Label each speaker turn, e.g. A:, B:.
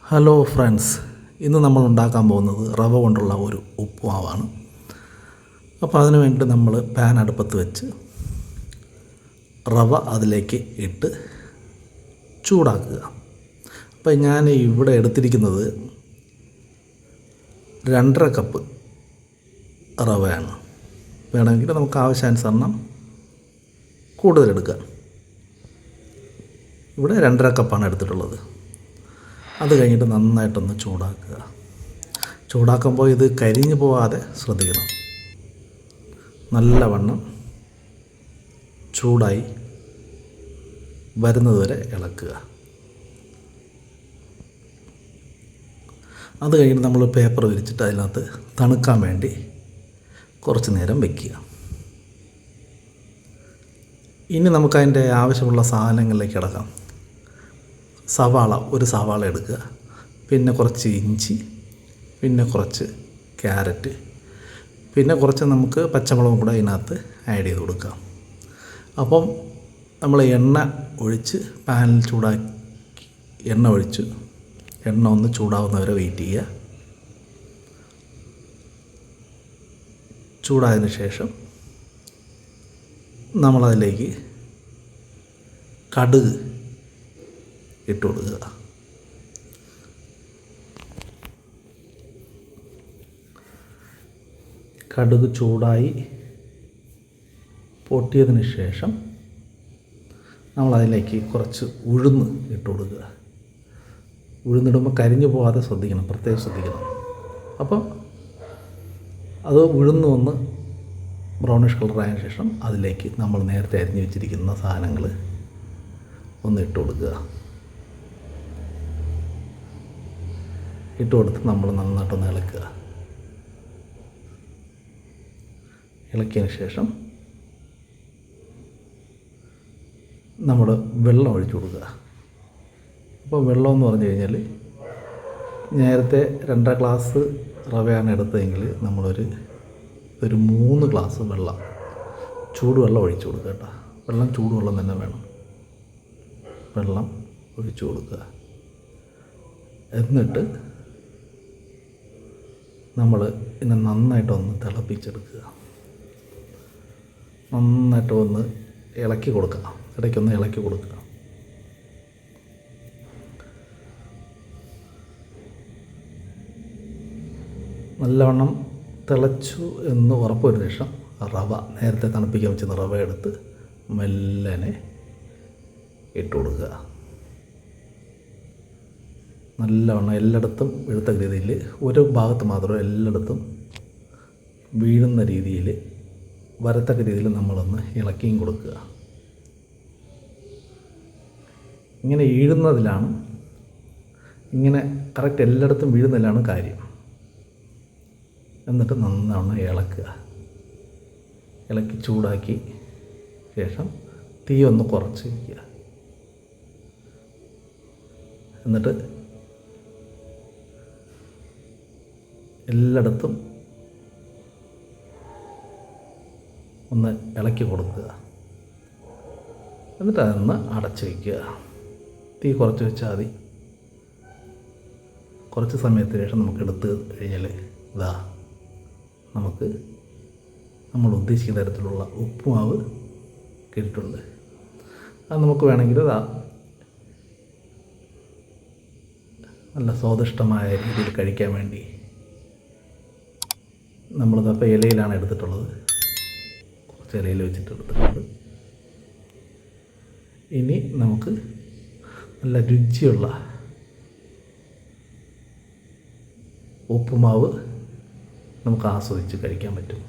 A: Hello friends, ഇന്ന് നമ്മൾ ഉണ്ടാക്കാൻ പോകുന്നത് റവ കൊണ്ടുള്ള ഒരു ഉപ്പുമാവാണ്. അപ്പോൾ അതിനു വേണ്ടി നമ്മൾ പാൻ അടുപ്പത്ത് വെച്ച് റവ അതിലേക്ക് ഇട്ട് ചൂടാക്കുക. അപ്പോൾ ഞാൻ ഇവിടെ എടുത്തിരിക്കുന്നത് 2.5 കപ്പ് റവയാണ്. വേണമെങ്കിൽ നമുക്ക് ആവശ്യാനുസരണം കൂടുതലെടുക്കാം. ഇവിടെ 2.5 കപ്പാണ് എടുത്തിട്ടുള്ളത്. അത് കഴിഞ്ഞിട്ട് നന്നായിട്ടൊന്ന് ചൂടാക്കുക. ചൂടാക്കുമ്പോൾ ഇത് കരിഞ്ഞു പോകാതെ ശ്രദ്ധിക്കണം. നല്ലവണ്ണം ചൂടായി വരുന്നതുവരെ ഇളക്കുക. അത് കഴിഞ്ഞിട്ട് നമ്മൾ പേപ്പർ വിരിച്ചിട്ട് അതിനകത്ത് തണുക്കാൻ വേണ്ടി കുറച്ച് നേരം വയ്ക്കുക. ഇനി നമുക്കതിൻ്റെ ആവശ്യമുള്ള സാധനങ്ങളിലേക്ക് കിടക്കാം. ഒരു സവാള എടുക്കുക, പിന്നെ കുറച്ച് ഇഞ്ചി, പിന്നെ കുറച്ച് ക്യാരറ്റ്, പിന്നെ കുറച്ച് നമുക്ക് പച്ചമുളകും കൂടെ ഇതിനകത്ത് ആഡ് ചെയ്ത് കൊടുക്കാം. അപ്പം നമ്മൾ എണ്ണ ഒഴിച്ച് പാനിൽ ചൂടാക്കി എണ്ണ ഒന്ന് ചൂടാവുന്നവരെ വെയിറ്റ് ചെയ്യുക. ചൂടായതിന് ശേഷം നമ്മളതിലേക്ക് കടുക് ഇട്ട് കൊടുക്കുക. കടുക് ചൂടായി പൊട്ടിയതിന് ശേഷം നമ്മളതിലേക്ക് കുറച്ച് ഉഴുന്ന് ഇട്ട് കൊടുക്കുക. ഉഴുന്നിടുമ്പോൾ കരിഞ്ഞു പോകാതെ പ്രത്യേകം ശ്രദ്ധിക്കണം. അപ്പോൾ അത് ഉഴുന്ന് ഒന്ന് ബ്രൗണിഷ് കളറായതിനു ശേഷം അതിലേക്ക് നമ്മൾ നേരത്തെ അരിഞ്ഞു വെച്ചിരിക്കുന്ന സാധനങ്ങൾ ഒന്ന് ഇട്ട് കൊടുക്കുക. ഇട്ട് കൊടുത്ത് നമ്മൾ നന്നായിട്ടൊന്ന് ഇളക്കുക. ഇളക്കിയതിന് ശേഷം നമ്മൾ വെള്ളം ഒഴിച്ചു കൊടുക്കുക. അപ്പോൾ വെള്ളം എന്ന് പറഞ്ഞു കഴിഞ്ഞാൽ നേരത്തെ 2.5 ഗ്ലാസ് റവയാണ് എടുത്തതെങ്കിൽ നമ്മളൊരു 3 ഗ്ലാസ് വെള്ളം, ചൂടുവെള്ളം ഒഴിച്ചു കൊടുക്കുക കേട്ടോ. വെള്ളം ചൂടുവെള്ളം തന്നെ വേണം. വെള്ളം ഒഴിച്ചു കൊടുക്കുക. എന്നിട്ട് നമ്മൾ ഇതിനെ നന്നായിട്ടൊന്ന് തിളപ്പിച്ചെടുക്കുക. നന്നായിട്ടൊന്ന് ഇളക്കി കൊടുക്കുക. ഇടയ്ക്കൊന്ന് ഇളക്കി കൊടുക്കുക. നല്ലവണ്ണം തിളച്ചു എന്ന് ഉറപ്പുവരുന്ന ശേഷം നേരത്തെ തണുപ്പിക്കാൻ വെച്ചിരുന്ന റവ എടുത്ത് മെല്ലനെ ഇട്ട് കൊടുക്കുക. നല്ലവണ്ണം എല്ലായിടത്തും വീഴത്തക്ക രീതിയിൽ, ഒരു ഭാഗത്ത് മാത്രം എല്ലായിടത്തും വീഴുന്ന രീതിയിൽ വരത്തക്ക രീതിയിൽ നമ്മളൊന്ന് ഇളക്കിയും കൊടുക്കുക. ഇങ്ങനെ ഇങ്ങനെ കറക്റ്റ് എല്ലായിടത്തും വീഴുന്നതിലാണ് കാര്യം. എന്നിട്ട് നന്നവണ്ണം ഇളക്കുക. ഇളക്കി ചൂടാക്കി ശേഷം തീ ഒന്ന് കുറച്ച് വയ്ക്കുക. എന്നിട്ട് എല്ലായിടത്തും ഒന്ന് ഇളക്കി കൊടുക്കുക. എന്നിട്ട് അതൊന്ന് അടച്ച് വയ്ക്കുക. തീ കുറച്ച് വെച്ചാൽ മതി. കുറച്ച് സമയത്തിന് ശേഷം നമുക്ക് എടുത്ത് കഴിഞ്ഞാൽ നമുക്ക് നമ്മൾ ഉദ്ദേശിക്കുന്ന തരത്തിലുള്ള ഉപ്പുമാവ് കിട്ടിയിട്ടുണ്ട്. അത് നമുക്ക് വേണമെങ്കിൽ നല്ല സ്വാദിഷ്ടമായ രീതിയിൽ കഴിക്കാൻ വേണ്ടി നമ്മളിതപ്പോൾ ഇലയിലാണ് എടുത്തിട്ടുള്ളത്. കുറച്ച് ഇലയിൽ വെച്ചിട്ട് എടുത്തിട്ടുണ്ട്. ഇനി നമുക്ക് നല്ല രുചിയുള്ള ഉപ്പുമാവ് നമുക്ക് ആസ്വദിച്ച് കഴിക്കാൻ പറ്റും.